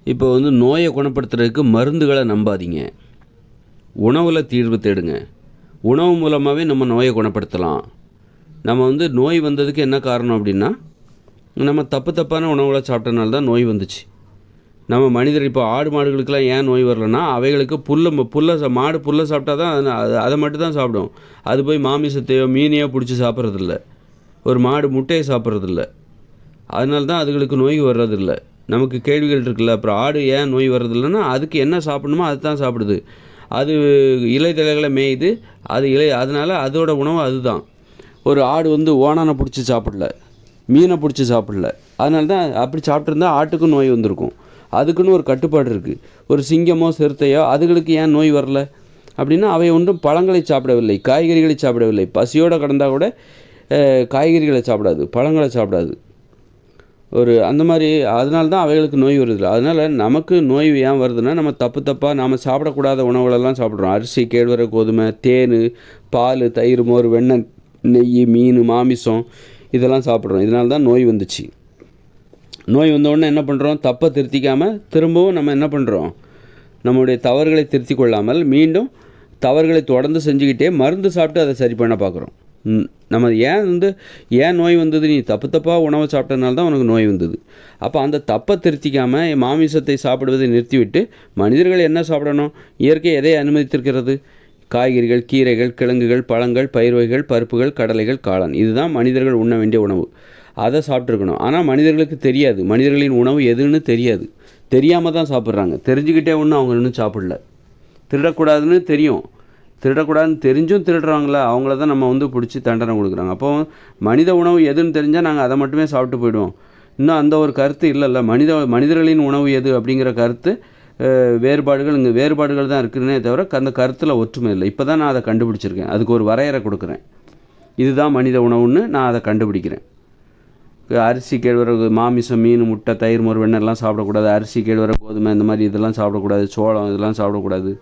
இப்போ நோயை குணப்படுத்துறதுக்கு மருந்துகளை நம்பாதீங்க. உணவில் தீர்வு தேடுங்க. உணவு மூலமாகவே நம்ம நோயை குணப்படுத்தலாம். நம்ம நோய் வந்ததுக்கு என்ன காரணம் அப்படின்னா, நம்ம தப்பான உணவுகளை சாப்பிட்டனால தான் நோய் வந்துச்சு. நம்ம மனிதர் இப்போ ஆடு மாடுகளுக்கெல்லாம் ஏன் நோய் வரலன்னா, அவைகளுக்கு மாடு புல்லை சாப்பிட்டா தான் அதை மட்டும் தான் சாப்பிடும். அது போய் மாமிசத்தையோ மீனையோ பிடிச்சி சாப்பிட்றதில்ல. ஒரு மாடு முட்டையை சாப்பிட்றதில்ல. அதனால தான் அதுகளுக்கு நோய் வர்றதில்லை. நமக்கு கேள்விகள் இருக்குல்ல, அப்புறம் ஆடு ஏன் நோய் வர்றதில்லைன்னா, அதுக்கு என்ன சாப்பிடணுமோ அது தான் சாப்பிடுது. அது இலை தழைகளை மேயுது. அதனால் அதோட உணவு அதுதான். ஒரு ஆடு ஓணானை பிடிச்சி சாப்பிடல, மீனை பிடிச்சி சாப்பிடல. அதனால தான் அப்படி சாப்பிட்ருந்தா ஆட்டுக்கும் நோய் வந்திருக்கும். அதுக்குன்னு ஒரு கட்டுப்பாடு இருக்குது. ஒரு சிங்கமோ சிறுத்தையோ அதுகளுக்கு ஏன் நோய் வரல அப்படின்னா, அவை ஒன்றும் பழங்களை சாப்பிடவில்லை, காய்கறிகளை சாப்பிடவில்லை. பசியோடு கிடந்தால் கூட காய்கறிகளை சாப்பிடாது, பழங்களை சாப்பிடாது. அந்த மாதிரி அதனால தான் அவைகளுக்கு நோய் வருது. அதனால் நமக்கு நோய் ஏன் வருதுன்னா, நம்ம தப்பாக நாம் சாப்பிடக்கூடாத உணவுகளெல்லாம் சாப்பிட்றோம். அரிசி, கேழ்வரகு, கோதுமை, தேன், பால், தயிர், மோர், வெண்ணெய், நெய், மீன், மாமிசம் இதெல்லாம் சாப்பிட்றோம். இதனால தான் நோய் வந்துச்சு. நோய் வந்தோடனே என்ன பண்ணுறோம்? தப்பை திருத்திக்காமல் திரும்பவும் நம்ம என்ன பண்ணுறோம்? நம்முடைய தவறுகளை திருத்தி கொள்ளாமல் மீண்டும் தவறுகளை தொடர்ந்து செஞ்சுக்கிட்டே மருந்து சாப்பிட்டு அதை சரி பண்ண பார்க்குறோம். நம்ம ஏன் நோய் வந்தது? நீ தப்பாக உணவை சாப்பிட்டதுனால தான் உனக்கு நோய் வந்தது. அப்போ அந்த தப்பை திருத்திக்காமல் மாமிசத்தை சாப்பிடுவதை நிறுத்திவிட்டு மனிதர்கள் என்ன சாப்பிடணும்? இயற்கை எதை அனுமதித்திருக்கிறது? காய்கறிகள், கீரைகள், கிழங்குகள், பழங்கள், பயிர் வகைகள், பருப்புகள், கடலைகள், காளான். இதுதான் மனிதர்கள் உண்ண வேண்டிய உணவு. அதை சாப்பிட்ருக்கணும். ஆனால் மனிதர்களுக்கு தெரியாது. மனிதர்களின் உணவு எதுன்னு தெரியாது. தெரியாமல் தான் சாப்பிட்றாங்க. தெரிஞ்சுக்கிட்டே ஒன்றும் அவங்க இன்னும் சாப்பிடல. திருடக்கூடாதுன்னு தெரியும். திருடக்கூடாதுன்னு தெரிஞ்சும் திருடுறாங்களா, அவங்கள தான் நம்ம பிடிச்சி தண்டனை கொடுக்குறாங்க. அப்போ மனித உணவு எதுன்னு தெரிஞ்சால் நாங்கள் அதை மட்டுமே சாப்பிட்டு போயிடுவோம். இன்னும் அந்த ஒரு கருத்து இல்லைல்ல. மனிதர்களின் உணவு எது அப்படிங்கிற கருத்து இங்கே வேறுபாடுகள் தான் இருக்குதுன்னே தவிர அந்த கருத்தில் ஒற்றுமை இல்லை. இப்போ தான் நான் அதை கண்டுபிடிச்சிருக்கேன். அதுக்கு ஒரு வரையறை கொடுக்குறேன். இதுதான் மனித உணவுன்னு நான் அதை கண்டுபிடிக்கிறேன். அரிசி, கேழ்வரகு, மாமிசம், மீன், முட்டை, தயிர், மோர், வெண்ணெய் எல்லாம் சாப்பிடக்கூடாது. அரிசி, கேழ்வரகு, கோதுமை இந்த மாதிரி இதெல்லாம் சாப்பிடக்கூடாது. சோளம் இதெல்லாம் சாப்பிடக்கூடாது.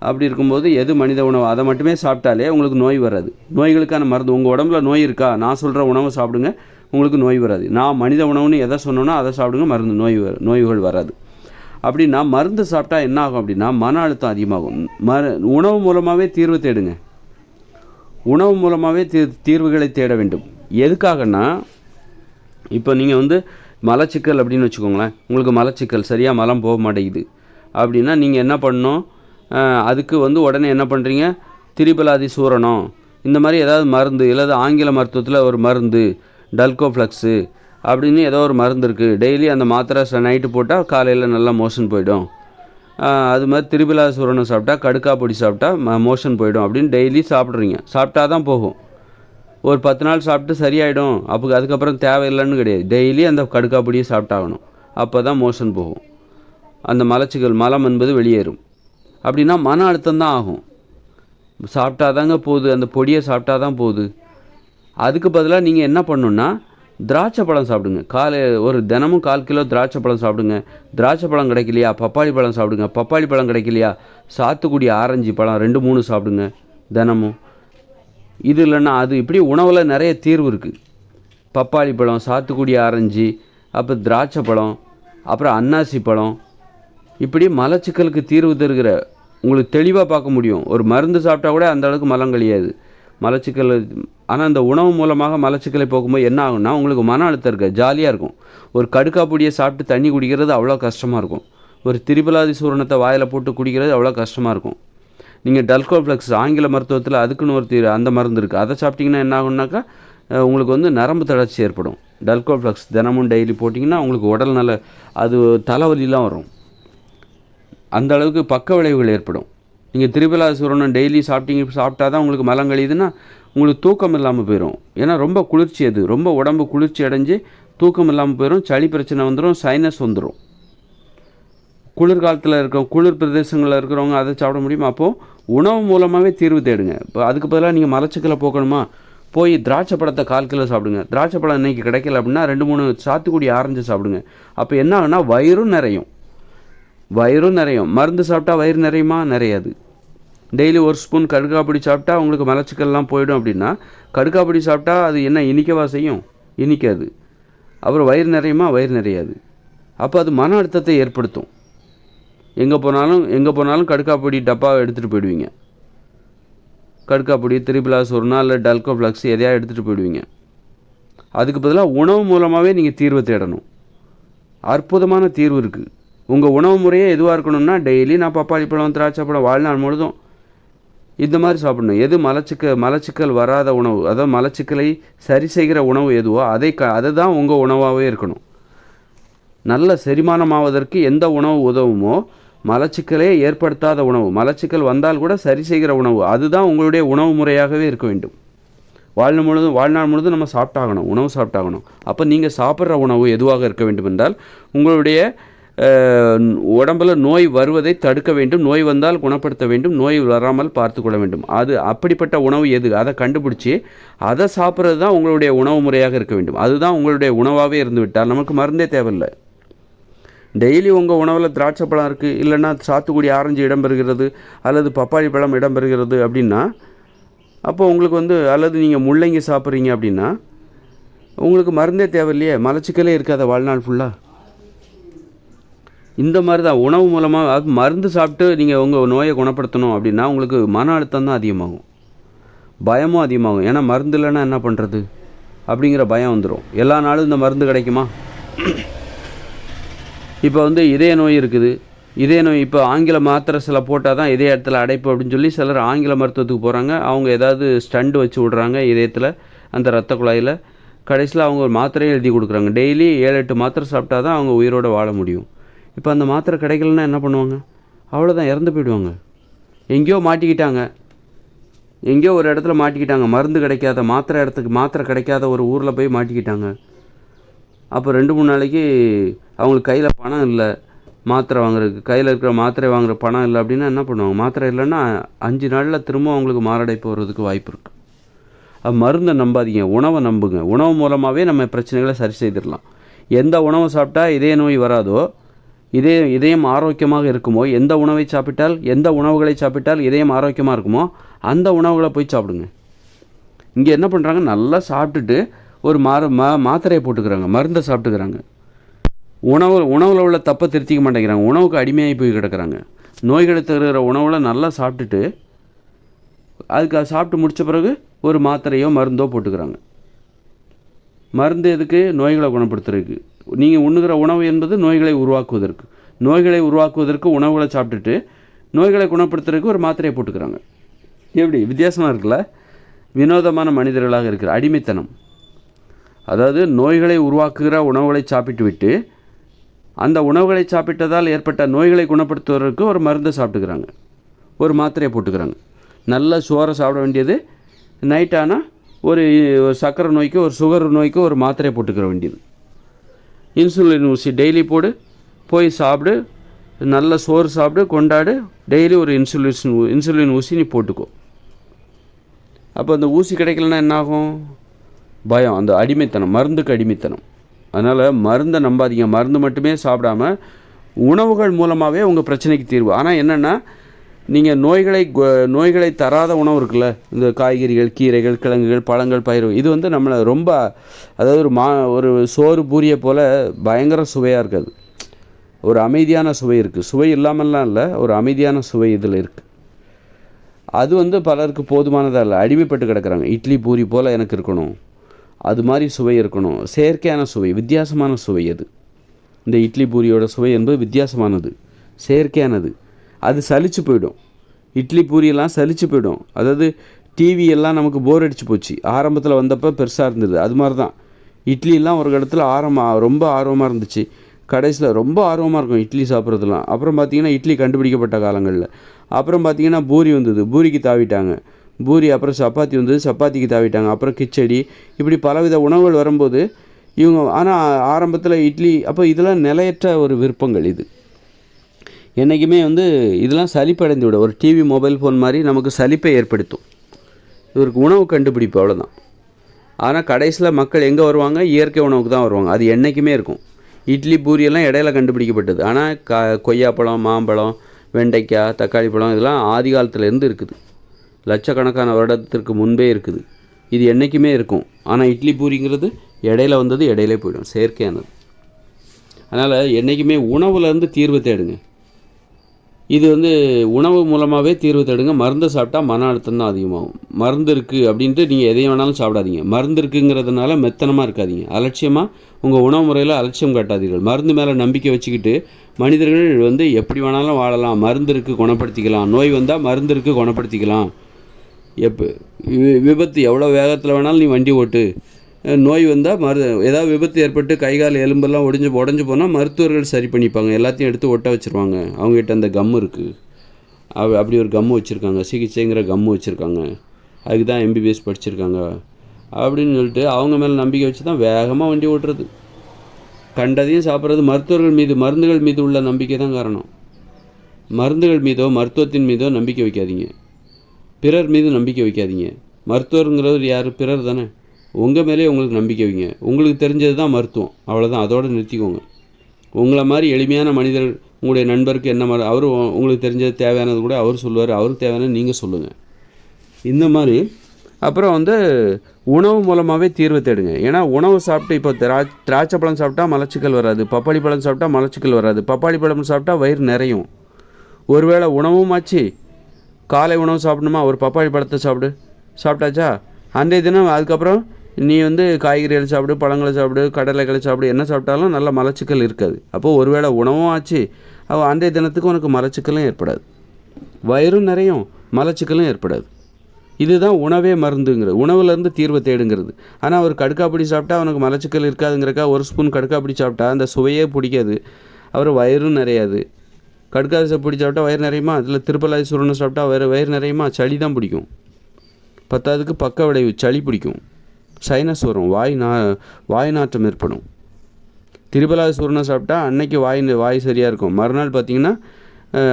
அப்படி இருக்கும்போது எது மனித உணவு அதை மட்டுமே சாப்பிட்டாலே உங்களுக்கு நோய் வராது. நோய்களுக்கான மருந்து உங்கள் உடம்புல நோய் இருக்கா, நான் சொல்கிற உணவை சாப்பிடுங்க, உங்களுக்கு நோய் வராது. நான் மனித உணவுன்னு எதை சொன்னோன்னா அதை சாப்பிடுங்க, மருந்து நோய்கள் வராது. அப்படின்னா மருந்து சாப்பிட்டா என்ன ஆகும் அப்படின்னா, மன அழுத்தம் அதிகமாகும். உணவு மூலமாகவே தீர்வு தேடுங்க. உணவு மூலமாகவே தீர்வுகளை தேட வேண்டும். எதுக்காகன்னா, இப்போ நீங்கள் மலச்சிக்கல் அப்படின்னு வச்சுக்கோங்களேன். உங்களுக்கு மலச்சிக்கல் சரியாக மலம் போக மாட்டேங்குது அப்படின்னா நீங்கள் என்ன பண்ணணும்? அதுக்கு உடனே என்ன பண்ணுறீங்க? திரிபலாதி சூரணம் இந்த மாதிரி ஏதாவது மருந்து, இல்லாத ஆங்கில மருத்துவத்தில் ஒரு மருந்து டல்கோஃப்ளக்ஸு அப்படின்னு ஏதோ ஒரு மருந்து இருக்குது. டெய்லி அந்த மாத்திரை நைட்டு போட்டால் காலையில் நல்லா மோஷன் போயிடும். அது மாதிரி திரிபலாதி சூரணம் சாப்பிட்டா, கடுக்கா பொடி சாப்பிட்டா மோஷன் போயிடும் அப்படின்னு டெய்லி சாப்பிட்றீங்க. சாப்பிட்டா தான் போகும். ஒரு 10 நாள் சாப்பிட்டு சரியாயிடும், அதுக்கப்புறம் தேவையில்லைன்னு கிடையாது. டெய்லி அந்த கடுக்கா பொடியை சாப்பிட்டாகணும். அப்போ தான் மோஷன் போகும். அந்த மலம் என்பது வெளியேறும். அப்படின்னா மன அழுத்தம் தான் ஆகும். சாப்பிட்டா தாங்க போகுது, அந்த பொடியை சாப்பிட்டா தான் போகுது. அதுக்கு பதிலாக நீங்கள் என்ன பண்ணணுன்னா, திராட்சை பழம் சாப்பிடுங்க. தினமும் 1/4 கிலோ திராட்சை பழம் சாப்பிடுங்க. திராட்சை பழம் கிடைக்கலையா, பப்பாளி பழம் சாப்பிடுங்க. பப்பாளி பழம் கிடைக்கலையா, சாத்துக்குடி, ஆரஞ்சு பழம் 2-3 சாப்பிடுங்க தினமும். இது இல்லைன்னா அது. இப்படி உணவில் நிறைய தீர்வு இருக்குது. பப்பாளி பழம், சாத்துக்குடி, ஆரஞ்சு, அப்புறம் திராட்சை பழம், அப்புறம் அன்னாசி பழம். இப்படி மலச்சிக்கலுக்கு தீர்வு தருகிற உங்களுக்கு தெளிவாக பார்க்க முடியும். ஒரு மருந்து சாப்பிட்டா கூட அந்த அளவுக்கு மலம் கழியாது மலச்சிக்கல். ஆனால் அந்த உணவு மூலமாக மலச்சிக்கலை போக்கும்போது என்ன ஆகும்னா, உங்களுக்கு மன அழுத்தம் இருக்க ஜாலியாக இருக்கும். ஒரு கடுக்கா பொடியை சாப்பிட்டு தண்ணி குடிக்கிறது அவ்வளோ கஷ்டமாக இருக்கும். ஒரு திரிபலாதி சூரணத்தை வாயில் போட்டு குடிக்கிறது அவ்வளோ கஷ்டமாக இருக்கும். நீங்கள் டல்கோஃப்ளக்ஸ் ஆங்கில மருத்துவத்தில் அதுக்குன்னு ஒரு அந்த மருந்து இருக்குது. அதை சாப்பிட்டிங்கன்னா என்ன ஆகும்னாக்கா, உங்களுக்கு நரம்பு தளர்ச்சி ஏற்படும். டல்கோஃப்ளக்ஸ் தினமும் டெய்லி போட்டிங்கன்னா உங்களுக்கு உடல் அது தலைவலிலாம் வரும். அந்த அளவுக்கு பக்க விளைவுகள் ஏற்படும். நீங்கள் திரிபலாதி சூரணம் டெய்லி சாப்பிட்டா தான் உங்களுக்கு மலம் கழியுதுன்னா உங்களுக்கு தூக்கம் இல்லாமல் போயிடும். ஏன்னா ரொம்ப குளிர்ச்சி, அது ரொம்ப உடம்பு குளிர்ச்சி அடைஞ்சு தூக்கம் இல்லாமல் போயிடும். சளி பிரச்சனை வந்துடும், சைனஸ் வந்துடும். குளிர் பிரதேசங்களில் இருக்கிறவங்க அதை சாப்பிட முடியுமா? அப்போது உணவு மூலமாகவே தீர்வு தேடுங்க. இப்போ அதுக்கு பதிலாக நீங்கள் மலச்சிக்கலை போக்கணுமா, போய் திராட்சை பழத்தை 1/4 கிலோ சாப்பிடுங்க. திராட்சை பழம் இன்றைக்கி கிடைக்கல அப்படின்னா 2-3 சாத்துக்குடி, ஆரஞ்சு சாப்பிடுங்க. அப்போ என்ன ஆகுனா, வயிறும் நிறையும். மருந்து சாப்பிட்டா வயிறு நிறையுமா? நிறையாது. டெய்லி 1 ஸ்பூன் கடுக்கா பொடி சாப்பிட்டா உங்களுக்கு மலச்சிக்கல்லாம் போயிடும். அப்படின்னா கடுக்கா பொடி சாப்பிட்டா அது என்ன இனிக்கவா செய்யும்? இனிக்காது. அப்புறம் வயிறு நிறையுமா? வயிறு நிறையாது. அப்போ அது மன அழுத்தத்தை ஏற்படுத்தும். எங்கே போனாலும் கடுக்காப்பொடி டப்பாவை எடுத்துகிட்டு போயிடுவீங்க. கடுக்காப்பொடி, திரிபிளாசோர்னா இல்லை டல்கோஃப்ளக்ஸ் எதையா எடுத்துகிட்டு போயிடுவீங்க. அதுக்கு பதிலாக உணவு மூலமாகவே நீங்கள் தீர்வை தேடணும். அற்புதமான தீர்வு இருக்குது. உங்கள் உணவு முறையே எதுவாக இருக்கணும்னா, டெய்லி நான் பப்பாளி பழம், திராட்சை பழம் வாழ்நாள் முழுதும் இந்த மாதிரி சாப்பிடணும். எது மலச்சிக்கல் வராத உணவு, அதாவது மலச்சிக்கலை சரி செய்கிற உணவு எதுவோ அதை தான் உங்கள் உணவாகவே இருக்கணும். நல்ல செரிமானமாவதற்கு எந்த உணவு உதவுமோ, மலச்சிக்கலே ஏற்படுத்தாத உணவு, மலச்சிக்கல் வந்தால் கூட சரி செய்கிற உணவு, அதுதான் உங்களுடைய உணவு முறையாகவே இருக்க வேண்டும். வாழ்நாள் முழுதும் நம்ம உணவு சாப்பிட்டாகணும். அப்போ நீங்கள் சாப்பிட்ற உணவு எதுவாக இருக்க வேண்டும் என்றால், உங்களுடைய உடம்பில் நோய் வருவதை தடுக்க வேண்டும், நோய் வந்தால் குணப்படுத்த வேண்டும், நோய் வராமல் பார்த்து கொள்ள வேண்டும். அப்படிப்பட்ட உணவு எது, அதை கண்டுபிடிச்சி அதை சாப்பிட்றது தான் உங்களுடைய உணவு முறையாக இருக்க வேண்டும். அதுதான் உங்களுடைய உணவாகவே இருந்து விட்டால் நமக்கு மருந்தே தேவையில்லை. டெய்லி உங்கள் உணவில் திராட்சை பழம் இருக்குது, இல்லைன்னா சாத்துக்குடி, ஆரஞ்சு இடம்பெறுகிறது, அல்லது பப்பாளி பழம் இடம்பெறுகிறது அப்படின்னா, அப்போ உங்களுக்கு அல்லது நீங்கள் முள்ளங்கி சாப்பிட்றீங்க அப்படின்னா உங்களுக்கு மருந்தே தேவையில்லையே, மலச்சிக்கலே இருக்காத வாழ்நாள் ஃபுல்லாக. இந்த மாதிரி தான் உணவு மூலமாக மருந்து சாப்பிட்டு நீங்கள் உங்கள் நோயை குணப்படுத்தணும் அப்படின்னா உங்களுக்கு மன அழுத்தம் தான் அதிகமாகும், பயமும் அதிகமாகும். ஏன்னா மருந்து இல்லைன்னா என்ன பண்ணுறது அப்படிங்கிற பயம் வந்துடும். எல்லா நாளும் இந்த மருந்து கிடைக்குமா? இப்போ இதய நோய் இருக்குது, இதய நோய் இப்போ ஆங்கில மாத்திரை சில போட்டால் தான் இதய இடத்துல அடைப்பு அப்படின்னு சொல்லி சிலர் ஆங்கில மருத்துவத்துக்கு போகிறாங்க. அவங்க ஏதாவது ஸ்டண்ட் வச்சு விட்றாங்க இதயத்தில், அந்த இரத்த குழாயில். கடைசியில் அவங்க ஒரு மாத்திரையை எழுதி கொடுக்குறாங்க. டெய்லி 7-8 மாத்திரை சாப்பிட்டா தான் அவங்க உயிரோடு வாழ முடியும். இப்போ அந்த மாத்திரை கிடைக்கலன்னா என்ன பண்ணுவாங்க? அவ்வளோதான், இறந்து போயிடுவாங்க. எங்கேயோ ஒரு இடத்துல மாட்டிக்கிட்டாங்க, மருந்து கிடைக்காத, மாத்திரை கிடைக்காத ஒரு ஊரில் போய் மாட்டிக்கிட்டாங்க. அப்போ 2-3 நாளைக்கு அவங்களுக்கு கையில் பணம் இல்லை, மாத்திரை வாங்குறதுக்கு கையில் இருக்கிற மாத்திரை வாங்குகிற பணம் இல்லை அப்படின்னா என்ன பண்ணுவாங்க? மாத்திரை இல்லைன்னா 5 நாளில் திரும்ப அவங்களுக்கு மாரடைப்பு வர்றதுக்கு வாய்ப்பு இருக்குது. மருந்தை நம்பாதீங்க, உணவை நம்புங்க. உணவு மூலமாகவே நம்ம பிரச்சனைகளை சரி செய்திடலாம். எந்த உணவை சாப்பிட்டா இதய நோய் வராதோ, இதயம் ஆரோக்கியமாக இருக்குமோ, எந்த உணவுகளை சாப்பிட்டால் இதயம் ஆரோக்கியமாக இருக்குமோ அந்த உணவுகளை போய் சாப்பிடுங்க. இங்கே என்ன பண்ணுறாங்க? நல்லா சாப்பிட்டுட்டு ஒரு மாத்திரையை போட்டுக்கிறாங்க, மருந்தை சாப்பிட்டுக்கிறாங்க. உணவில் உள்ள தப்பை திருத்திக்க மாட்டேங்கிறாங்க, உணவுக்கு அடிமையாகி போய் கிடக்கிறாங்க. நோய்களை தருகிற உணவில் நல்லா சாப்பிட்டுட்டு அதுக்கு சாப்பிட்டு முடித்த பிறகு ஒரு மாத்திரையோ மருந்தோ போட்டுக்கிறாங்க. மருந்து எதுக்கு? நோய்களை குணப்படுத்துறதுக்கு. நீங்கள் உண்ணுகிற உணவு என்பது நோய்களை உருவாக்குவதற்கு உணவுகளை சாப்பிட்டுட்டு நோய்களை குணப்படுத்துறதுக்கு ஒரு மாத்திரையை போட்டுக்கிறாங்க. எப்படி வித்தியாசமாக இருக்குல்ல? வினோதமான மனிதர்களாக இருக்கிற அடிமைத்தனம். அதாவது நோய்களை உருவாக்குகிற உணவுகளை சாப்பிட்டு விட்டு அந்த உணவுகளை சாப்பிட்டதால் ஏற்பட்ட நோய்களை குணப்படுத்துவதற்கு ஒரு மருந்தை சாப்பிட்டுக்கிறாங்க, ஒரு மாத்திரையை போட்டுக்கிறாங்க. நல்ல சோறை சாப்பிட வேண்டியது நைட் ஆனால் ஒரு சர்க்கரை நோய்க்கு, ஒரு சுகர் நோய்க்கு ஒரு மாத்திரையை போட்டுக்கிற வேண்டியது. இன்சுலின் ஊசி டெய்லி போய் சாப்பிடு, நல்ல சோறு சாப்பிடு, கொண்டாடு, டெய்லி ஒரு இன்சுலின் ஊசி நீ போட்டுக்கோ. அப்போ அந்த ஊசி கிடைக்கலன்னா என்னாகும்? பயம், அந்த அடிமைத்தனம், மருந்துக்கு அடிமைத்தனம். அதனால் மருந்தை நம்பாதீங்க. மருந்து மட்டுமே சாப்பிடாம உணவுகள் மூலமாகவே உங்கள் பிரச்சனைக்கு தீர்வு. ஆனால் என்னென்னா, நீங்கள் நோய்களை தராத உணவு இருக்குல்ல, இந்த காய்கறிகள், கீரைகள், கிழங்குகள், பழங்கள், பயிர், இது நம்மளை ரொம்ப, அதாவது ஒரு சோறு பூரியை போல் பயங்கர சுவையாக இருக்காது. ஒரு அமைதியான சுவை இருக்குது. சுவை இல்லாமல்லாம் இல்லை, ஒரு அமைதியான சுவை இதில் இருக்குது. அது பலருக்கு போதுமானதாக இல்லை, அடிமைப்பட்டு கிடக்கிறாங்க. இட்லி பூரி போல் எனக்கு இருக்கணும், அது மாதிரி சுவை இருக்கணும். செயற்கையான சுவை, வித்தியாசமான சுவை அது. இந்த இட்லி பூரியோட சுவை என்பது வித்தியாசமானது, செயற்கையானது. அது சலிச்சு போயிடும். இட்லி பூரியெல்லாம் சலிச்சு போயிடும். அதாவது டிவி எல்லாம் நமக்கு போர் அடிச்சு போச்சு. ஆரம்பத்தில் வந்தப்போ பெருசாக இருந்தது. அது மாதிரி தான் இட்லிலாம் ஒரு இடத்துல ரொம்ப ஆர்வமாக இருந்துச்சு. கடைசியில் ரொம்ப ஆர்வமாக இருக்கும் இட்லி சாப்பிட்றதுலாம். அப்புறம் பார்த்திங்கன்னா இட்லி கண்டுபிடிக்கப்பட்ட காலங்களில் அப்புறம் பார்த்திங்கன்னா பூரி வந்தது, பூரிக்கு தாவிட்டாங்க. பூரி அப்புறம் சப்பாத்தி வந்தது, சப்பாத்திக்கு தாவிட்டாங்க. அப்புறம் கிச்சடி, இப்படி பலவித உணவுகள் வரும்போது இவங்க, ஆனால் ஆரம்பத்தில் இட்லி, அப்போ இதெல்லாம் நிலையற்ற ஒரு விருப்பங்கள். இது என்றைக்குமே இதெல்லாம் சலிப்படைந்து விட, ஒரு டிவி, மொபைல் ஃபோன் மாதிரி நமக்கு சலிப்பை ஏற்படுத்தும். இவருக்கு உணவு கண்டுபிடிப்பு, அவ்வளோதான். ஆனால் கடைசியில் மக்கள் எங்கே வருவாங்க? இயற்கை உணவுக்கு தான் வருவாங்க. அது என்றைக்குமே இருக்கும். இட்லி பூரியெல்லாம் இடையில கண்டுபிடிக்கப்பட்டது. ஆனால் கொய்யாப்பழம், மாம்பழம், வெண்டைக்காய், தக்காளி பழம், இதெல்லாம் ஆதி காலத்துலேருந்து இருக்குது. லட்சக்கணக்கான வருடத்திற்கு முன்பே இருக்குது. இது என்றைக்குமே இருக்கும். ஆனால் இட்லி பூரிங்கிறது இடையில வந்தது, இடையிலே போயிடும், செயற்கையானது. அதனால் என்றைக்குமே உணவுலேருந்து தீர்வு தேடுங்க. இது உணவு மூலமாகவே தீர்வு தேடுங்க. மருந்து சாப்பிட்டா மன அழுத்தம் தான் அதிகமாகும். மருந்து இருக்குது அப்படின்ட்டு நீங்கள் எதை வேணாலும் சாப்பிடாதீங்க. மருந்து இருக்குங்கிறதுனால மெத்தனமாக இருக்காதீங்க. அலட்சியமாக உங்கள் உணவு முறையில் அலட்சியம் காட்டாதீர்கள். மருந்து மேலே நம்பிக்கை வச்சுக்கிட்டு மனிதர்கள் எப்படி வேணாலும் வாழலாம், மருந்து இருக்குது குணப்படுத்திக்கலாம், நோய் வந்தால் மருந்து இருக்குது குணப்படுத்திக்கலாம், விபத்து எவ்வளோ வேகத்தில் வேணாலும் நீ வண்டி ஓட்டு, நோய் வந்தால் ஏதாவது விபத்து ஏற்பட்டு கை கால் எலும்பெல்லாம் உடஞ்சி போனால் மருத்துவர்கள் சரி பண்ணிப்பாங்க, எல்லாத்தையும் எடுத்து ஒட்ட வச்சுருவாங்க. அவங்ககிட்ட அந்த கம்மு இருக்குது, அப்படி ஒரு கம்மு வச்சுருக்காங்க, சிகிச்சைங்கிற கம்மு வச்சுருக்காங்க, அதுக்கு தான் எம்பிபிஎஸ் படிச்சிருக்காங்க அப்படின்னு சொல்லிட்டு அவங்க மேலே நம்பிக்கை வச்சு தான் வேகமாக வண்டி ஓட்டுறது, கண்டதையும் சாப்பிட்றது. மருத்துவர்கள் மீது மருந்துகள் மீது உள்ள நம்பிக்கை தான் காரணம். மருந்துகள் மீதோ மருத்துவத்தின் மீதோ நம்பிக்கை வைக்காதீங்க. பிறர் மீது நம்பிக்கை வைக்காதீங்க. மருத்துவருங்கிறவர் யார்? பிறர் தானே. உங்கள் மேலே உங்களுக்கு நம்பிக்கை வைங்க. உங்களுக்கு தெரிஞ்சது தான் மருத்துவம், அவ்வளோதான். அதோடு நிறுத்திக்கோங்க. உங்களை மாதிரி எளிமையான மனிதர்கள், உங்களுடைய நண்பருக்கு என்ன அவர் உங்களுக்கு தெரிஞ்சது தேவையானது கூட அவர் சொல்லுவார், அவருக்கு தேவையானது நீங்கள் சொல்லுங்கள். இந்த மாதிரி அப்புறம் உணவு மூலமாகவே தீர்வு தேடுங்க. ஏன்னா உணவு சாப்பிட்டு இப்போ திராட்சை பழம் சாப்பிட்டா மலச்சிக்கல் வராது, பப்பாளி பழம் சாப்பிட்டா மலச்சிக்கல் வராது, பப்பாளி பழம் சாப்பிட்டா வயிறு நிறையும். ஒருவேளை உணவும் ஆச்சு, காலை உணவு சாப்பிடணுமா, ஒரு பப்பாளி பழத்தை சாப்பிட்டாச்சா, அன்றைய தினம் அதுக்கப்புறம் நீ காய்கறிகள் சாப்பிடு, பழங்களை சாப்பிடு, கடலைகளை சாப்பிடு, என்ன சாப்பிட்டாலும் நல்ல மலச்சிக்கல் இருக்காது. அப்போது ஒருவேளை உணவும் ஆச்சு, அன்றைய தினத்துக்கு உனக்கு மலச்சிக்கலும் ஏற்படாது, வயிறும் நிறையும், மலச்சிக்கலும் ஏற்படாது. இதுதான் உணவே மருந்துங்கிறது, உணவுலேருந்து தீர்வை தேடுங்கிறது. ஆனால் ஒரு கடுக்காப்பிடி சாப்பிட்டா அவனுக்கு மலச்சிக்கல் இருக்காதுங்கிறக்கா ஒரு ஸ்பூன் கடுக்காப்பிடி சாப்பிட்டா அந்த சுவையே பிடிக்காது, அவர் வயிறும் நிறையாது. கடுக்காசை பிடி சாப்பிட்டா வயிறு நிறையுமா? அதில் திருப்பலாய் சுருணை சாப்பிட்டா வயிறு நிறையுமா? சளி தான் பிடிக்கும். பத்தாவதுக்கு பக்க விளைவு, சளி பிடிக்கும், சைனஸ் வரும், வாய் நாற்றம் ஏற்படும். திருப்பலாய் சுருணை சாப்பிட்டா அன்னைக்கு வாய் சரியாக இருக்கும், மறுநாள் பார்த்திங்கன்னா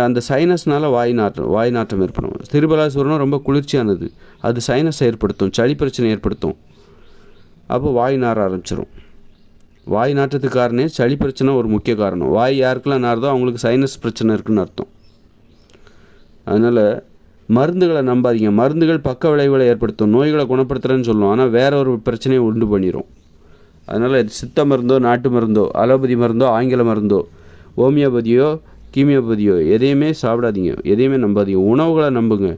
அந்த சைனஸ்னால் வாய் நாற்றம் ஏற்படும். திருப்பலாய் சுருணம் ரொம்ப குளிர்ச்சியானது, அது சைனஸ் ஏற்படுத்தும், சளி பிரச்சனை ஏற்படுத்தும். அப்போ வாய் நார ஆரம்பிச்சிடும். வாய் நாற்றத்துக்கு காரணம் சளி பிரச்சனை ஒரு முக்கிய காரணம். வாய் யாருக்கெல்லாம் நாறுதோ அவங்களுக்கு சைனஸ் பிரச்சனை இருக்குதுன்னு அர்த்தம். அதனால் மருந்துகளை நம்பாதீங்க. மருந்துகள் பக்க விளைவுகளை ஏற்படுத்தும், நோய்களை குணப்படுத்துகிறேன்னு சொல்லுவோம், ஆனால் வேற ஒரு பிரச்சனையை உண்டு பண்ணிடும். அதனால் சித்த மருந்தோ, நாட்டு மருந்தோ, அலோபதி மருந்தோ, ஆங்கில மருந்தோ, ஹோமியோபதியோ, கீமியோபதியோ எதையுமே சாப்பிடாதீங்க, எதையுமே நம்பாதீங்க. உணவுகளை நம்புங்க.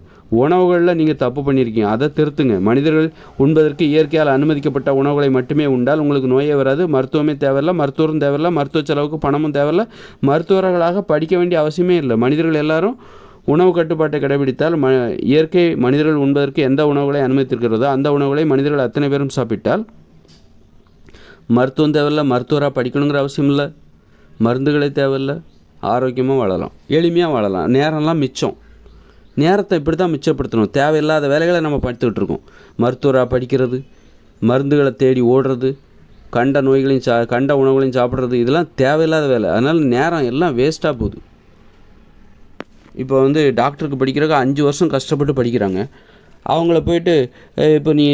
உணவுகளில் நீங்கள் தப்பு பண்ணியிருக்கீங்க, அதை திருத்துங்க. மனிதர்கள் உண்பதற்கு இயற்கையால் அனுமதிக்கப்பட்ட உணவுகளை மட்டுமே உண்டால் உங்களுக்கு நோயே வராது. மருத்துவமே தேவையில்லை, மருத்துவரும் தேவையில்லை, மருத்துவ செலவுக்கு பணமும் தேவையில்லை, மருத்துவர்களாக படிக்க வேண்டிய அவசியமே இல்லை. மனிதர்கள் எல்லாரும் உணவு கட்டுப்பாட்டை கடைபிடித்தால் இயற்கை மனிதர்கள் உண்பதற்கு எந்த உணவுகளை அனுமதித்திருக்கிறதோ அந்த உணவுகளை மனிதர்கள் அத்தனை பேரும் சாப்பிட்டால் மருத்துவம் தேவையில்லை, மருத்துவராக படிக்கணுங்கிற அவசியம் இல்லை, மருந்துகளே தேவையில்லை, ஆரோக்கியமாக வாழலாம், எளிமையாக வாழலாம், நேரம்லாம் மிச்சம். நேரத்தை இப்படி தான் மிச்சப்படுத்தணும். தேவையில்லாத வேலைகளை நம்ம பார்த்துக்கிட்டு இருக்கோம். மருத்துவராக படிக்கிறது, மருந்துகளை தேடி ஓடுறது, கண்ட நோய்களையும் கண்ட உணவுகளையும் சாப்பிட்றது, இதெல்லாம் தேவையில்லாத வேலை. அதனால் நேரம் எல்லாம் வேஸ்ட்டாக போகுது. இப்போ டாக்டருக்கு படிக்கிறதுக்கு 5 வருஷம் கஷ்டப்பட்டு படிக்கிறாங்க. அவங்கள போயிட்டு இப்போ நீ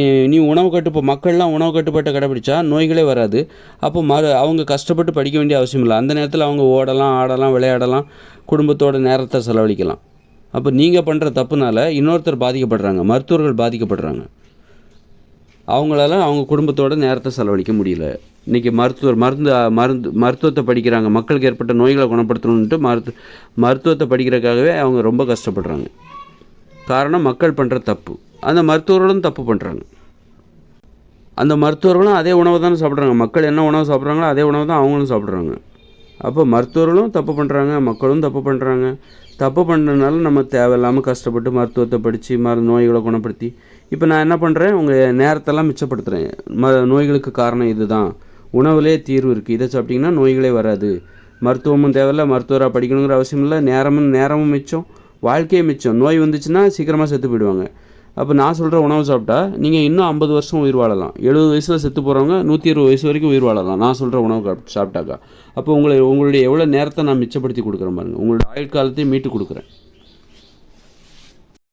மக்கள்லாம் உணவு கட்டுப்பாட்டை கடைப்பிடிச்சா நோய்களே வராது. அப்போ அவங்க கஷ்டப்பட்டு படிக்க வேண்டிய அவசியம் இல்லை. அந்த நேரத்தில் அவங்க ஓடலாம், ஆடலாம், விளையாடலாம், குடும்பத்தோட நேரத்தை செலவழிக்கலாம். அப்போ நீங்கள் பண்ணுற தப்புனால இன்னொருத்தர் பாதிக்கப்படுறாங்க, மருத்துவர்கள் பாதிக்கப்படுறாங்க. அவங்களால அவங்க குடும்பத்தோட நேரத்தை செலவழிக்க முடியல. இன்றைக்கி மருத்துவத்தை படிக்கிறாங்க, மக்களுக்கு ஏற்பட்ட நோய்களை குணப்படுத்தணுன்ட்டு மருத்துவத்தை படிக்கிறதுக்காகவே அவங்க ரொம்ப கஷ்டப்படுறாங்க. காரணம் மக்கள் பண்ணுற தப்பு. அந்த மருத்துவர்களும் தப்பு பண்ணுறாங்க. அந்த மருத்துவர்களும் அதே உணவை தானே சாப்பிட்றாங்க. மக்கள் என்ன உணவு சாப்பிட்றாங்களோ அதே உணவு தான் அவங்களும் சாப்பிட்றாங்க. அப்போ மருத்துவர்களும் தப்பு பண்ணுறாங்க, மக்களும் தப்பு பண்ணுறாங்க. தப்பு பண்ணுறதுனால நம்ம தேவையில்லாமல் கஷ்டப்பட்டு மருத்துவத்தை படித்து நோய்களை குணப்படுத்தி இப்போ நான் என்ன பண்ணுறேன், உங்கள் நேரத்தெல்லாம் மிச்சப்படுத்துகிறேன். நோய்களுக்கு காரணம் இது தான், உணவுலே தீர்வு இருக்குது, இதை சாப்பிட்டிங்கன்னா நோய்களே வராது, மருத்துவமும் தேவையில்லை, மருத்துவராக படிக்கணுங்கிற அவசியம் இல்லை, நேரமும் மிச்சம், வாழ்க்கையே மிச்சம். நோய் வந்துச்சுன்னா சீக்கிரமாக செத்து போயிடுவாங்க. அப்போ நான் சொல்கிற உணவு சாப்பிட்டா நீங்கள் இன்னும் 50 வருஷம் உயிர் வாழலாம். 70 வயசில் செத்து போகிறவங்க 120 வயசு வரைக்கும் உயிர் வாழலாம் நான் சொல்கிற உணவு சாப்பிட்டாக்கா. அப்போ உங்களுடைய எவ்வளோ நேரத்தை நான் மிச்சப்படுத்தி கொடுக்குறேன் பாருங்கள், உங்களுடைய ஆயுட்காலத்தையும் மீட்டு கொடுக்குறேன்.